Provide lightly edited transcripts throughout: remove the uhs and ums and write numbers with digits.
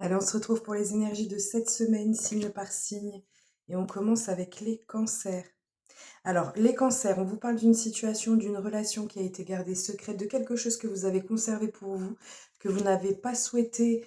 Allez, on se retrouve pour les énergies de cette semaine, signe par signe, et on commence avec les cancers. Alors, les cancers, on vous parle d'une situation, d'une relation qui a été gardée secrète, de quelque chose que vous avez conservé pour vous, que vous n'avez pas souhaité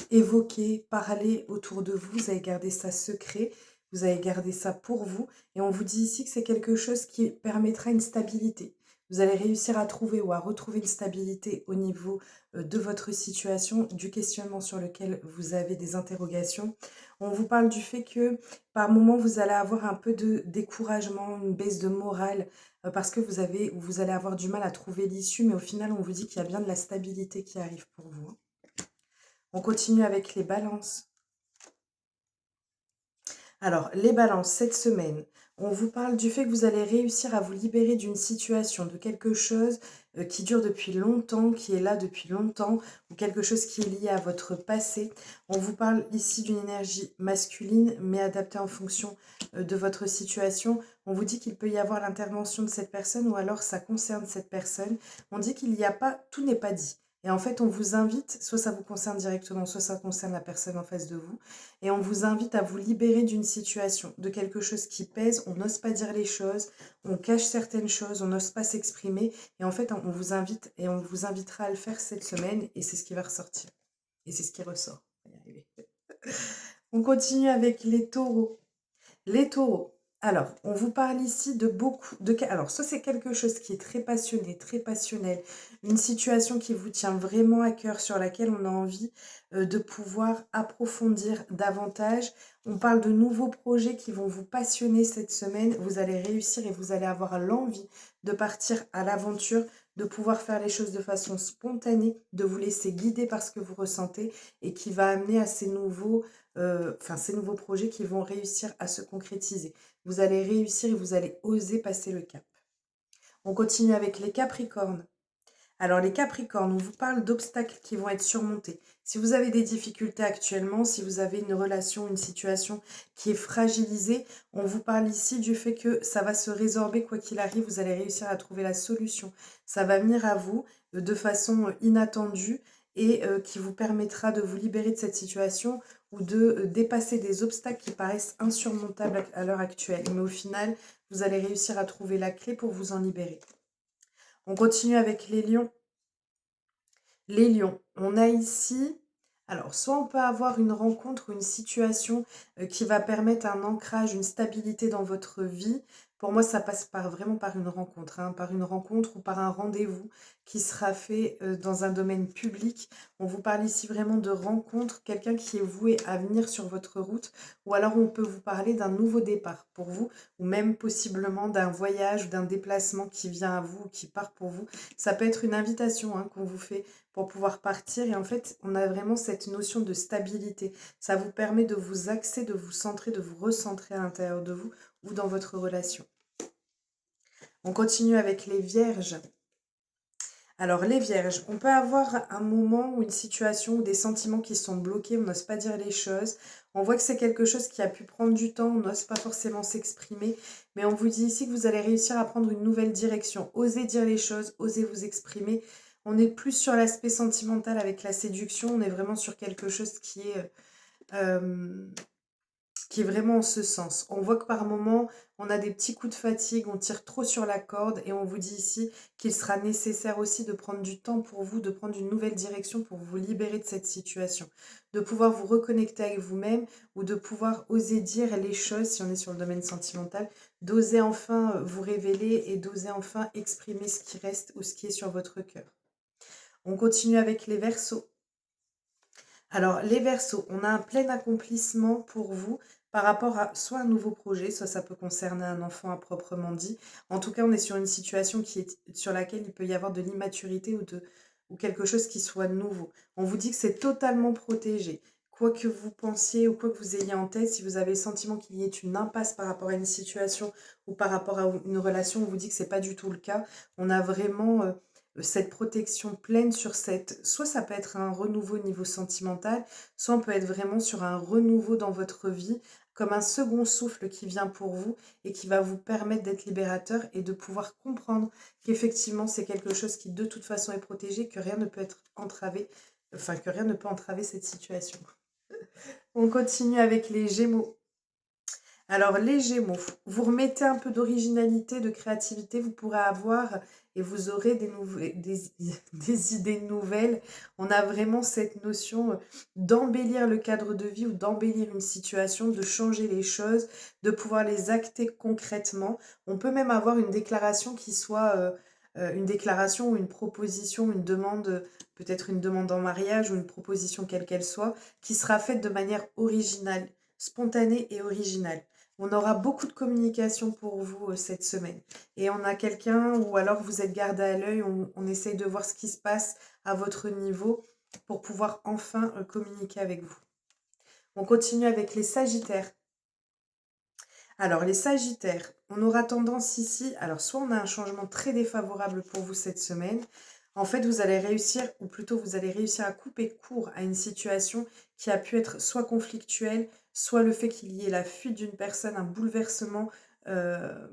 évoquer, parler autour de vous. Vous avez gardé ça secret, vous avez gardé ça pour vous, et on vous dit ici que c'est quelque chose qui permettra une stabilité. Vous allez réussir à trouver ou à retrouver une stabilité au niveau de votre situation, du questionnement sur lequel vous avez des interrogations. On vous parle du fait que par moment, vous allez avoir un peu de découragement, une baisse de morale, parce que vous allez avoir du mal à trouver l'issue, mais au final, on vous dit qu'il y a bien de la stabilité qui arrive pour vous, hein. On continue avec les balances. Alors, les balances, cette semaine, on vous parle du fait que vous allez réussir à vous libérer d'une situation, de quelque chose qui dure depuis longtemps, qui est là depuis longtemps, ou quelque chose qui est lié à votre passé. On vous parle ici d'une énergie masculine, mais adaptée en fonction de votre situation. On vous dit qu'il peut y avoir l'intervention de cette personne, ou alors ça concerne cette personne. On dit qu'il n'y a pas, tout n'est pas dit. Et en fait, on vous invite, soit ça vous concerne directement, soit ça concerne la personne en face de vous, et on vous invite à vous libérer d'une situation, de quelque chose qui pèse. On n'ose pas dire les choses, on cache certaines choses, on n'ose pas s'exprimer. Et en fait, on vous invite et on vous invitera à le faire cette semaine, et c'est ce qui va ressortir. Et c'est ce qui ressort. On va y arriver. On continue avec les taureaux. Les taureaux. Alors, on vous parle ici de beaucoup de cas. Alors, ça, c'est quelque chose qui est très passionné, très passionnel. Une situation qui vous tient vraiment à cœur, sur laquelle on a envie de pouvoir approfondir davantage. On parle de nouveaux projets qui vont vous passionner cette semaine. Vous allez réussir et vous allez avoir l'envie de partir à l'aventure, de pouvoir faire les choses de façon spontanée, de vous laisser guider par ce que vous ressentez, et qui va amener à ces nouveaux projets qui vont réussir à se concrétiser. Vous allez réussir et vous allez oser passer le cap. On continue avec les Capricornes. Alors les Capricornes, on vous parle d'obstacles qui vont être surmontés. Si vous avez des difficultés actuellement, si vous avez une relation, une situation qui est fragilisée, on vous parle ici du fait que ça va se résorber quoi qu'il arrive. Vous allez réussir à trouver la solution. Ça va venir à vous de façon inattendue, et qui vous permettra de vous libérer de cette situation, ou de dépasser des obstacles qui paraissent insurmontables à l'heure actuelle. Mais au final, vous allez réussir à trouver la clé pour vous en libérer. On continue avec les lions. Les lions, on a ici, alors soit on peut avoir une rencontre ou une situation qui va permettre un ancrage, une stabilité dans votre vie. Pour moi, ça passe vraiment par une rencontre, hein, par une rencontre ou par un rendez-vous qui sera fait dans un domaine public. On vous parle ici vraiment de rencontre, quelqu'un qui est voué à venir sur votre route, ou alors on peut vous parler d'un nouveau départ pour vous, ou même possiblement d'un voyage ou d'un déplacement qui vient à vous, ou qui part pour vous. Ça peut être une invitation, hein, qu'on vous fait pour pouvoir partir. Et en fait, on a vraiment cette notion de stabilité. Ça vous permet de vous axer, de vous centrer, de vous recentrer à l'intérieur de vous ou dans votre relation. On continue avec les vierges. Alors les vierges, on peut avoir un moment ou une situation ou des sentiments qui sont bloqués, on n'ose pas dire les choses. On voit que c'est quelque chose qui a pu prendre du temps, on n'ose pas forcément s'exprimer. Mais on vous dit ici que vous allez réussir à prendre une nouvelle direction. Osez dire les choses, osez vous exprimer. On est plus sur l'aspect sentimental avec la séduction, on est vraiment sur quelque chose euh, qui est vraiment en ce sens. On voit que par moment, on a des petits coups de fatigue, on tire trop sur la corde, et on vous dit ici qu'il sera nécessaire aussi de prendre du temps pour vous, de prendre une nouvelle direction pour vous libérer de cette situation, de pouvoir vous reconnecter avec vous-même, ou de pouvoir oser dire les choses, si on est sur le domaine sentimental, d'oser enfin vous révéler et d'oser enfin exprimer ce qui reste ou ce qui est sur votre cœur. On continue avec les Verseaux. Alors, les Verseaux, on a un plein accomplissement pour vous par rapport à soit un nouveau projet, soit ça peut concerner un enfant à proprement dit. En tout cas, on est sur une situation sur laquelle il peut y avoir de l'immaturité, ou quelque chose qui soit nouveau. On vous dit que c'est totalement protégé. Quoi que vous pensiez ou quoi que vous ayez en tête, si vous avez le sentiment qu'il y ait une impasse par rapport à une situation ou par rapport à une relation, on vous dit que ce n'est pas du tout le cas. On a vraiment cette protection pleine sur soit ça peut être un renouveau au niveau sentimental, soit on peut être vraiment sur un renouveau dans votre vie, comme un second souffle qui vient pour vous et qui va vous permettre d'être libérateur et de pouvoir comprendre qu'effectivement c'est quelque chose qui de toute façon est protégé, que rien ne peut être entravé enfin que rien ne peut entraver cette situation. On continue avec les Gémeaux. Alors les Gémeaux, vous remettez un peu d'originalité, de créativité, vous pourrez avoir et vous aurez des idées nouvelles. On a vraiment cette notion d'embellir le cadre de vie ou d'embellir une situation, de changer les choses, de pouvoir les acter concrètement. On peut même avoir une déclaration qui soit une déclaration ou une proposition, une demande, peut-être une demande en mariage ou une proposition quelle qu'elle soit, qui sera faite de manière originale, spontanée et originale. On aura beaucoup de communication pour vous cette semaine. Et on a quelqu'un, ou alors vous êtes gardé à l'œil, on essaye de voir ce qui se passe à votre niveau pour pouvoir enfin communiquer avec vous. On continue avec les Sagittaires. Alors les Sagittaires, on aura tendance ici, alors soit on a un changement très défavorable pour vous cette semaine, en fait vous allez réussir, ou plutôt vous allez réussir à couper court à une situation qui a pu être soit conflictuelle, soit le fait qu'il y ait la fuite d'une personne, un bouleversement euh,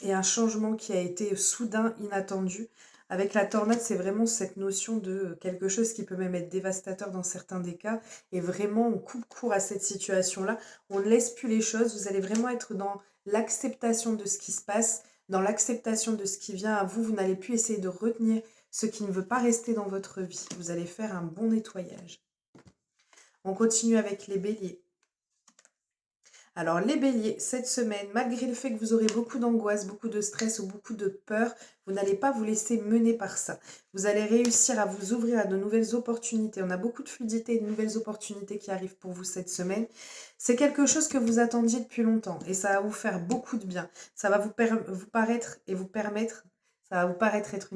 et un changement qui a été soudain, inattendu. Avec la tornade, c'est vraiment cette notion de quelque chose qui peut même être dévastateur dans certains des cas. Et vraiment, on coupe court à cette situation-là. On ne laisse plus les choses. Vous allez vraiment être dans l'acceptation de ce qui se passe, dans l'acceptation de ce qui vient à vous. Vous n'allez plus essayer de retenir ce qui ne veut pas rester dans votre vie. Vous allez faire un bon nettoyage. On continue avec les béliers. Alors les béliers, cette semaine, malgré le fait que vous aurez beaucoup d'angoisse, beaucoup de stress ou beaucoup de peur, vous n'allez pas vous laisser mener par ça. Vous allez réussir à vous ouvrir à de nouvelles opportunités. On a beaucoup de fluidité et de nouvelles opportunités qui arrivent pour vous cette semaine. C'est quelque chose que vous attendiez depuis longtemps et ça va vous faire beaucoup de bien. Ça va vous paraître et vous permettre, ça va vous paraître être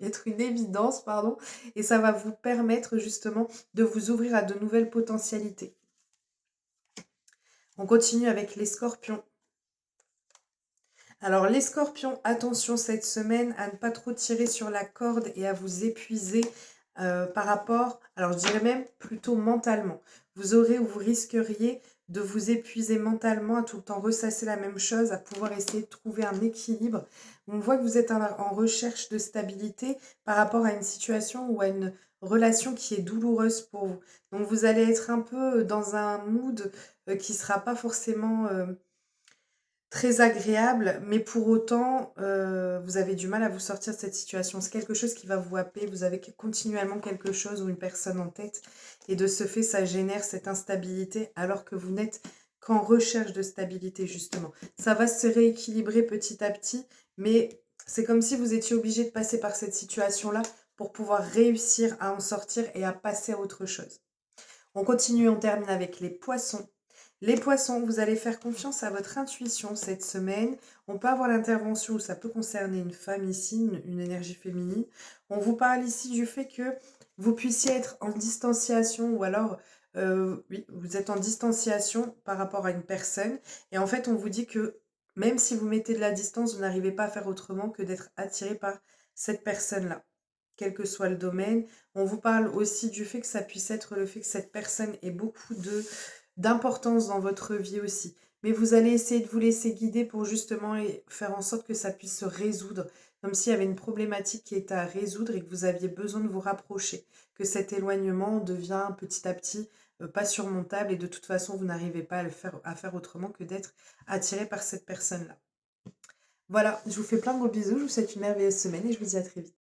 être une évidence, pardon, et ça va vous permettre justement de vous ouvrir à de nouvelles potentialités. On continue avec les scorpions. Alors les scorpions, attention cette semaine à ne pas trop tirer sur la corde et à vous épuiser par rapport, alors je dirais même plutôt mentalement. Vous aurez ou vous risqueriez de vous épuiser mentalement, à tout le temps ressasser la même chose, à pouvoir essayer de trouver un équilibre. On voit que vous êtes en recherche de stabilité par rapport à une situation ou à une relation qui est douloureuse pour vous. Donc vous allez être un peu dans un mood qui ne sera pas forcément très agréable, mais pour autant, vous avez du mal à vous sortir de cette situation. C'est quelque chose qui va vous happer, vous avez continuellement quelque chose ou une personne en tête, et de ce fait, ça génère cette instabilité, alors que vous n'êtes qu'en recherche de stabilité, justement. Ça va se rééquilibrer petit à petit, mais c'est comme si vous étiez obligé de passer par cette situation-là pour pouvoir réussir à en sortir et à passer à autre chose. On continue, on termine avec les poissons. Les poissons, vous allez faire confiance à votre intuition cette semaine. On peut avoir l'intervention où ça peut concerner une femme ici, une énergie féminine. On vous parle ici du fait que vous puissiez être en distanciation ou alors, oui, vous êtes en distanciation par rapport à une personne. Et en fait, on vous dit que même si vous mettez de la distance, vous n'arrivez pas à faire autrement que d'être attiré par cette personne-là, quel que soit le domaine. On vous parle aussi du fait que ça puisse être le fait que cette personne ait beaucoup d'importance dans votre vie aussi. Mais vous allez essayer de vous laisser guider pour justement faire en sorte que ça puisse se résoudre, comme s'il y avait une problématique qui était à résoudre et que vous aviez besoin de vous rapprocher, que cet éloignement devient petit à petit pas surmontable et de toute façon vous n'arrivez pas à faire autrement que d'être attiré par cette personne-là. Voilà, je vous fais plein de gros bisous, je vous souhaite une merveilleuse semaine et je vous dis à très vite.